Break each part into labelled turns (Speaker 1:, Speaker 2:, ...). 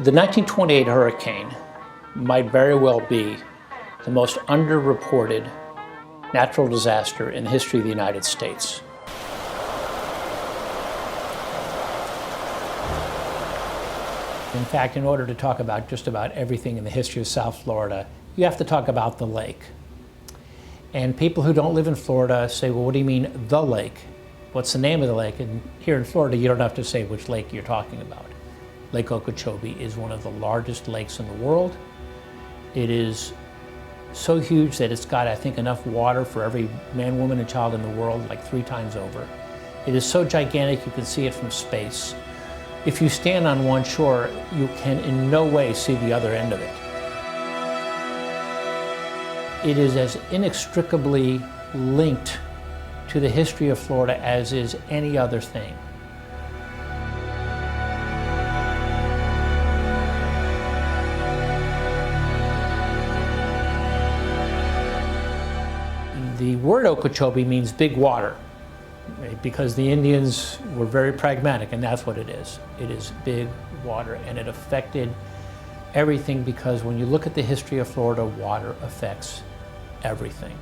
Speaker 1: The 1928 hurricane might very well be the most underreported natural disaster in the history of the United States. In fact, in order to talk about just about everything in the history of South Florida, you have to talk about the lake. And people who don't live in Florida say, well, what do you mean, the lake? What's the name of the lake? And here in Florida, you don't have to say which lake you're talking about. Lake Okeechobee is one of the largest lakes in the world. It is so huge that it's got, I think, enough water for every man, woman, and child in the world, like 3 times over. It is so gigantic you can see it from space. If you stand on one shore, you can in no way see the other end of it. It is as inextricably linked to the history of Florida as is any other thing. The word Okeechobee means big water, because the Indians were very pragmatic, and that's what it is. It is big water, and it affected everything, because when you look at the history of Florida, water affects everything.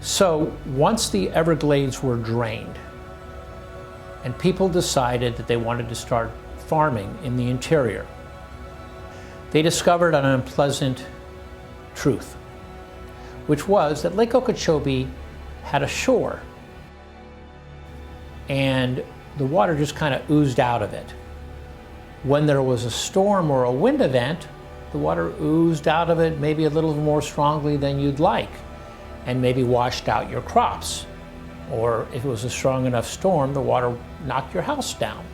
Speaker 1: So once the Everglades were drained, and people decided that they wanted to start farming in the interior, they discovered an unpleasant truth, which was that Lake Okeechobee had a shore, and the water just kind of oozed out of it. When there was a storm or a wind event, the water oozed out of it maybe a little more strongly than you'd like, and maybe washed out your crops. Or if it was a strong enough storm, the water knocked your house down.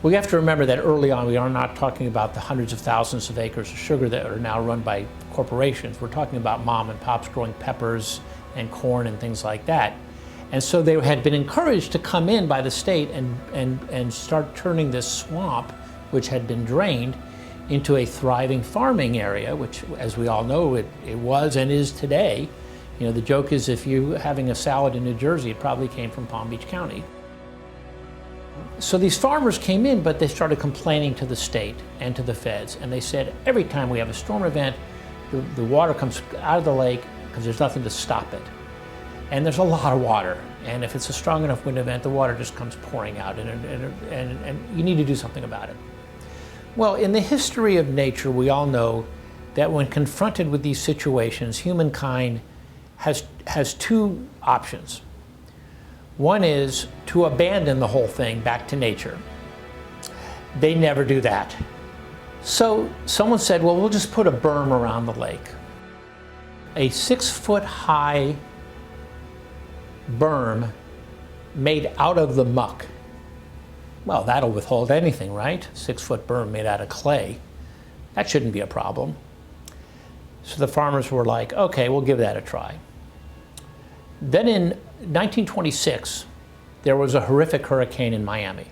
Speaker 1: We have to remember that early on, we are not talking about the hundreds of thousands of acres of sugar that are now run by corporations. We're talking about mom and pops growing peppers and corn and things like that. And so they had been encouraged to come in by the state and start turning this swamp, which had been drained, into a thriving farming area, which, as we all know, it was and is today. You know, the joke is, if you're having a salad in New Jersey, it probably came from Palm Beach County. So these farmers came in, but they started complaining to the state and to the feds, and they said, every time we have a storm event, the water comes out of the lake because there's nothing to stop it. And there's a lot of water, and if it's a strong enough wind event, the water just comes pouring out, and you need to do something about it. Well, in the history of nature, we all know that when confronted with these situations, humankind has 2 options. One is to abandon the whole thing back to nature. They never do that. So someone said, well, we'll just put a berm around the lake. A 6-foot-high berm made out of the muck. Well, that'll withhold anything, right? 6-foot berm made out of clay. That shouldn't be a problem. So the farmers were like, okay, we'll give that a try. Then in 1926, there was a horrific hurricane in Miami.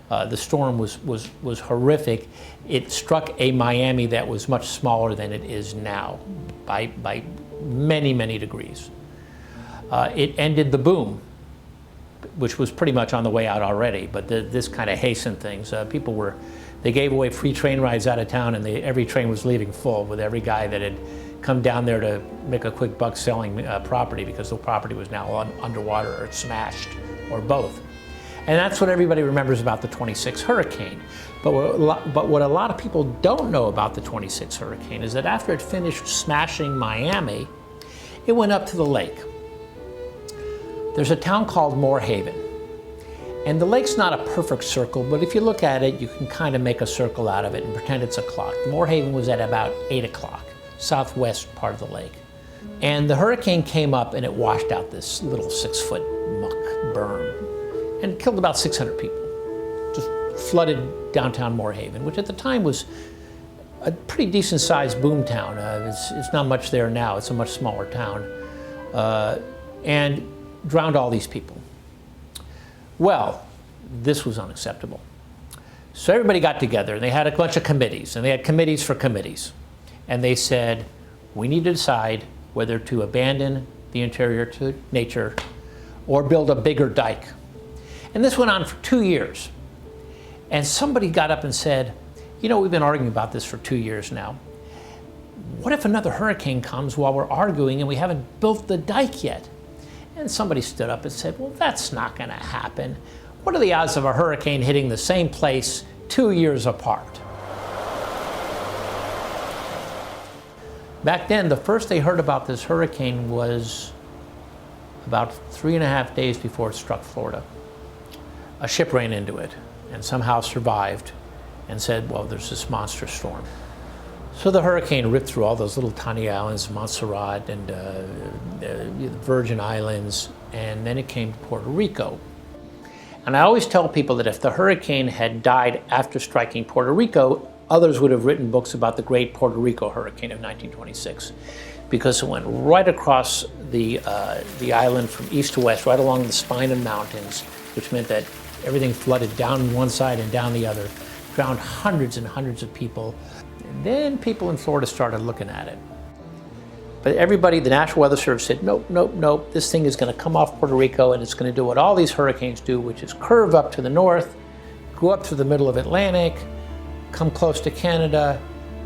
Speaker 1: The storm was horrific. It struck a Miami that was much smaller than it is now by many, many degrees. It ended the boom, which was pretty much on the way out already, but this kind of hastened things. They gave away free train rides out of town, and every train was leaving full with every guy that had come down there to make a quick buck selling property, because the property was now underwater or smashed, or both. And that's what everybody remembers about the 26 hurricane. But what a lot of people don't know about the 26 hurricane is that after it finished smashing Miami, it went up to the lake. There's a town called Moorhaven. And the lake's not a perfect circle, but if you look at it, you can kind of make a circle out of it and pretend it's a clock. Moorhaven was at about 8 o'clock, southwest part of the lake. And the hurricane came up and it washed out this little 6-foot muck berm, and it killed about 600 people. Just flooded downtown Moorhaven, which at the time was a pretty decent sized boom town. It's not much there now, it's a much smaller town. And drowned all these people. Well, this was unacceptable. So everybody got together and they had a bunch of committees, and they had committees for committees. And they said, we need to decide whether to abandon the interior to nature or build a bigger dike. And this went on for 2 years. And somebody got up and said, You know, we've been arguing about this for 2 years now. What if another hurricane comes while we're arguing and we haven't built the dike yet? And somebody stood up and said, well, that's not going to happen. What are the odds of a hurricane hitting the same place 2 years apart? Back then, the first they heard about this hurricane was about 3.5 days before it struck Florida. A ship ran into it and somehow survived and said, well, there's this monster storm. So the hurricane ripped through all those little tiny islands, Montserrat and the Virgin Islands, and then it came to Puerto Rico. And I always tell people that if the hurricane had died after striking Puerto Rico, others would have written books about the great Puerto Rico hurricane of 1926, because it went right across the island from east to west, right along the spine of mountains, which meant that everything flooded down one side and down the other, drowned hundreds and hundreds of people. And then people in Florida started looking at it. But everybody, the National Weather Service said, nope, nope, nope, this thing is going to come off Puerto Rico and it's going to do what all these hurricanes do, which is curve up to the north, go up through the middle of Atlantic, come close to Canada,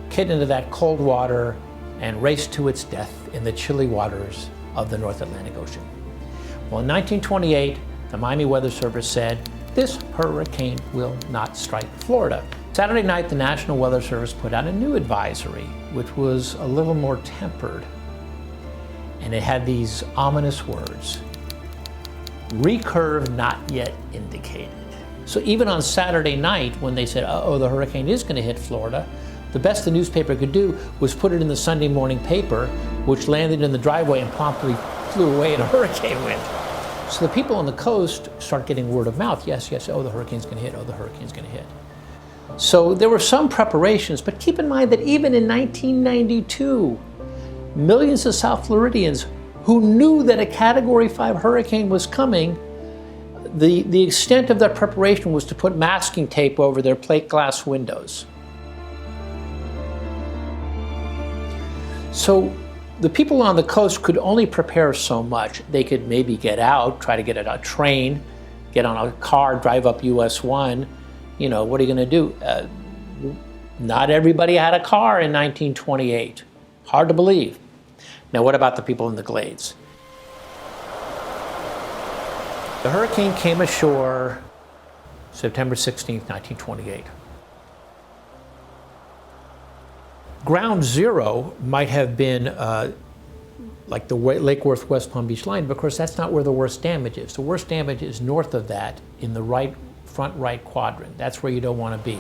Speaker 1: get into that cold water, and race to its death in the chilly waters of the North Atlantic Ocean. Well, in 1928, the Miami Weather Service said, this hurricane will not strike Florida. Saturday night, the National Weather Service put out a new advisory, which was a little more tempered. And it had these ominous words: recurve not yet indicated. So even on Saturday night, when they said, uh-oh, the hurricane is going to hit Florida, the best the newspaper could do was put it in the Sunday morning paper, which landed in the driveway and promptly flew away in a hurricane wind. So the people on the coast start getting word of mouth. Yes, yes, oh, the hurricane's going to hit, oh, the hurricane's going to hit. So there were some preparations, but keep in mind that even in 1992, millions of South Floridians who knew that a Category 5 hurricane was coming, the extent of that preparation was to put masking tape over their plate glass windows. So the people on the coast could only prepare so much. They could maybe get out, try to get a train, get on a car, drive up US 1. You know, what are you going to do? Not everybody had a car in 1928. Hard to believe. Now, what about the people in the Glades? The hurricane came ashore September 16th, 1928. Ground zero might have been like the Lake Worth West Palm Beach line, but of course that's not where the worst damage is. The worst damage is north of that in the front right quadrant. That's where you don't want to be.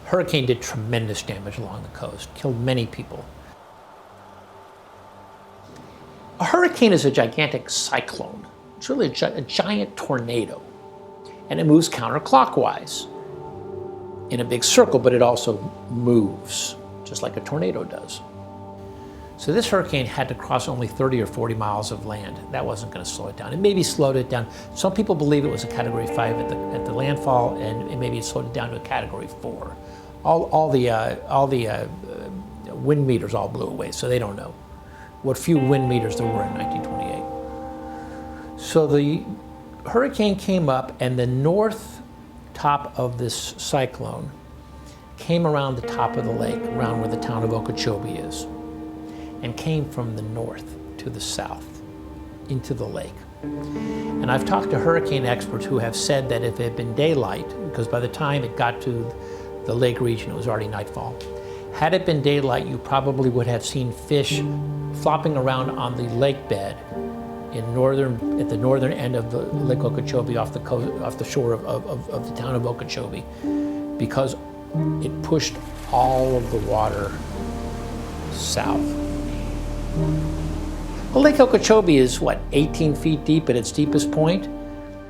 Speaker 1: Hurricane did tremendous damage along the coast, killed many people. A hurricane is a gigantic cyclone. It's really a giant tornado, and it moves counterclockwise in a big circle, but it also moves, just like a tornado does. So this hurricane had to cross only 30 or 40 miles of land. That wasn't going to slow it down. It maybe slowed it down. Some people believe it was a Category 5 at the landfall, and maybe it slowed it down to a Category 4. All the wind meters all blew away, so they don't know what few wind meters there were in 1928. So the hurricane came up, and the north top of this cyclone came around the top of the lake, around where the town of Okeechobee is, and came from the north to the south into the lake. And I've talked to hurricane experts who have said that if it had been daylight, because by the time it got to the lake region, it was already nightfall. Had it been daylight, you probably would have seen fish flopping around on the lake bed at the northern end of the Lake Okeechobee, off the shore of the town of Okeechobee, because it pushed all of the water south. Well, Lake Okeechobee is, 18 feet deep at its deepest point?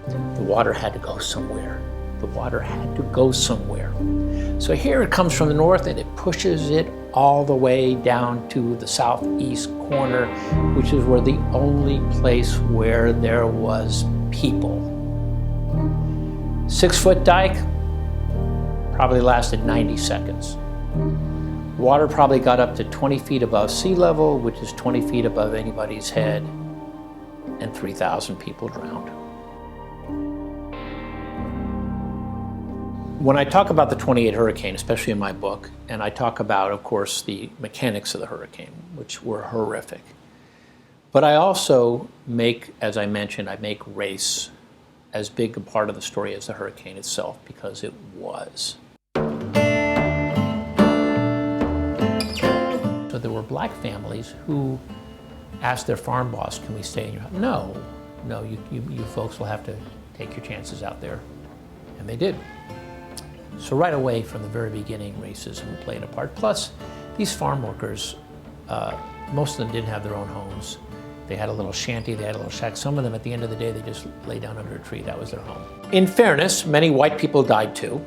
Speaker 1: The water had to go somewhere. The water had to go somewhere. So here it comes from the north, and it pushes it all the way down to the southeast corner, which is where the only place where there was people. 6-foot dike probably lasted 90 seconds. Water probably got up to 20 feet above sea level, which is 20 feet above anybody's head, and 3,000 people drowned. When I talk about the 28 hurricane, especially in my book, and I talk about, of course, the mechanics of the hurricane, which were horrific. But I also make, as I mentioned, I make race as big a part of the story as the hurricane itself, because it was. So there were black families who asked their farm boss, can we stay in your house? No, you folks will have to take your chances out there. And they did. So right away from the very beginning, racism played a part. Plus, these farm workers, most of them didn't have their own homes. They had a little shanty, they had a little shack. Some of them, at the end of the day, they just lay down under a tree. That was their home. In fairness, many white people died too.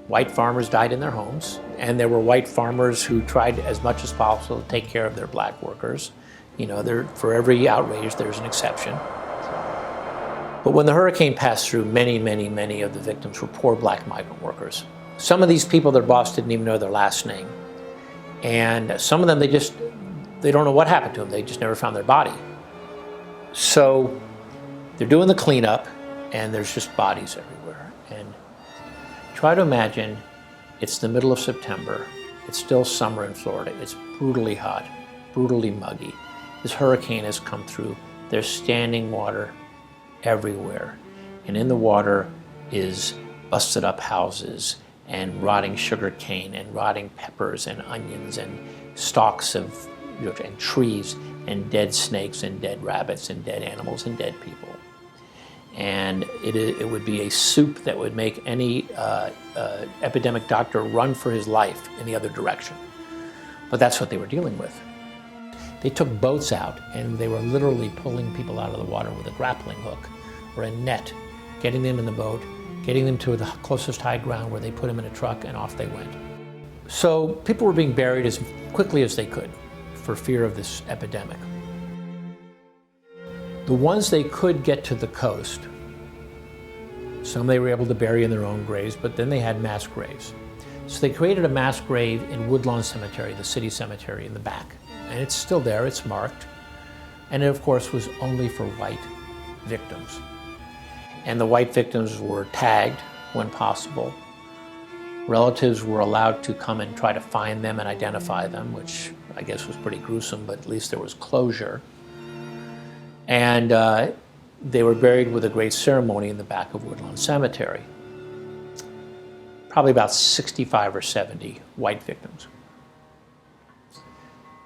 Speaker 1: White farmers died in their homes, and there were white farmers who tried as much as possible to take care of their black workers. You know, for every outrage, there's an exception. But when the hurricane passed through, many of the victims were poor black migrant workers. Some of these people, their boss didn't even know their last name. And some of them, they don't know what happened to them. They just never found their body. So they're doing the cleanup, and there's just bodies everywhere. And try to imagine it's the middle of September. It's still summer in Florida. It's brutally hot, brutally muggy. This hurricane has come through. There's standing water everywhere. And in the water is busted up houses and rotting sugar cane and rotting peppers and onions and stalks of, and trees and dead snakes and dead rabbits and dead animals and dead people. And it would be a soup that would make any epidemic doctor run for his life in the other direction. But that's what they were dealing with. They took boats out, and they were literally pulling people out of the water with a grappling hook or a net, getting them in the boat, getting them to the closest high ground where they put them in a truck, and off they went. So people were being buried as quickly as they could for fear of this epidemic. The ones they could get to the coast, some they were able to bury in their own graves, but then they had mass graves. So they created a mass grave in Woodlawn Cemetery, the city cemetery in the back. And it's still there, it's marked. And it, of course, was only for white victims. And the white victims were tagged when possible. Relatives were allowed to come and try to find them and identify them, which I guess was pretty gruesome, but at least there was closure. And they were buried with a great ceremony in the back of Woodlawn Cemetery. Probably about 65 or 70 white victims.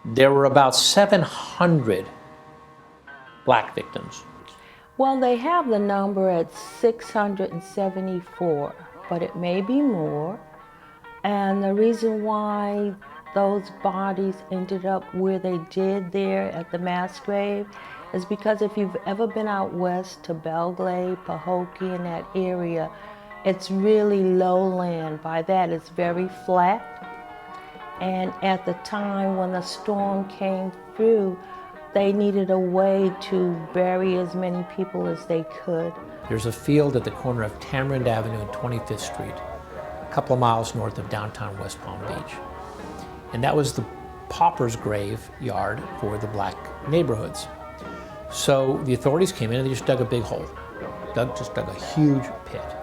Speaker 1: There were about 700 black victims.
Speaker 2: Well, they have the number at 674, but it may be more. And the reason why those bodies ended up where they did there at the mass grave is because if you've ever been out west to Belglade, Pahokee, in that area, it's really lowland. By that, it's very flat. And at the time when the storm came through, they needed a way to bury as many people as they could.
Speaker 1: There's a field at the corner of Tamarind Avenue and 25th Street, a couple of miles north of downtown West Palm Beach. And that was the pauper's graveyard for the black neighborhoods. So the authorities came in and they just dug a big hole. Just dug a huge pit,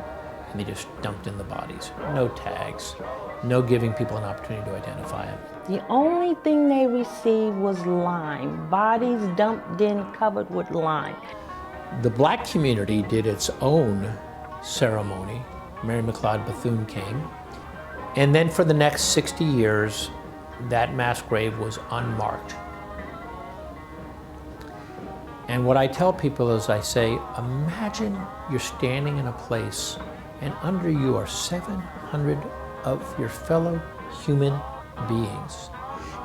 Speaker 1: and they just dumped in the bodies. No tags, no giving people an opportunity to identify them.
Speaker 2: The only thing they received was lime. Bodies dumped in, covered with lime.
Speaker 1: The black community did its own ceremony. Mary McLeod Bethune came. And then for the next 60 years, that mass grave was unmarked. And what I tell people is I say, imagine you're standing in a place and under you are 700 of your fellow human beings.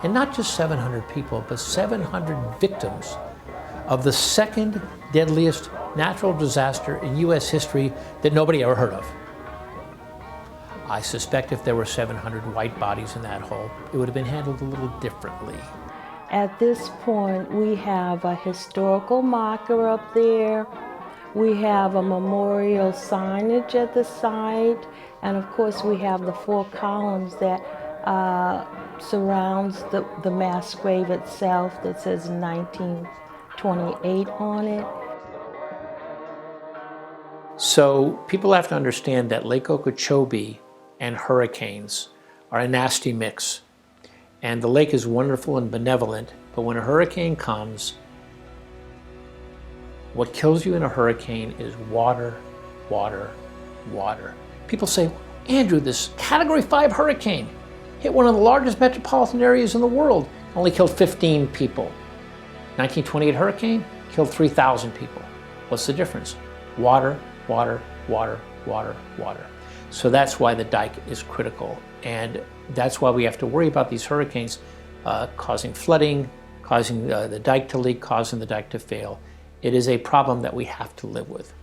Speaker 1: And not just 700 people, but 700 victims of the second deadliest natural disaster in U.S. history that nobody ever heard of. I suspect if there were 700 white bodies in that hole, it would have been handled a little differently.
Speaker 2: At this point, we have a historical marker up there. We have a memorial signage at the site. And of course, we have the 4 columns that surrounds the mass grave itself that says 1928 on it.
Speaker 1: So people have to understand that Lake Okeechobee and hurricanes are a nasty mix. And the lake is wonderful and benevolent, but when a hurricane comes, what kills you in a hurricane is water, water, water. People say, Andrew, this Category 5 hurricane hit one of the largest metropolitan areas in the world, only killed 15 people. 1928 hurricane killed 3,000 people. What's the difference? Water, water, water, water, water. So that's why the dike is critical. And that's why we have to worry about these hurricanes causing flooding, causing the dike to leak, causing the dike to fail. It is a problem that we have to live with.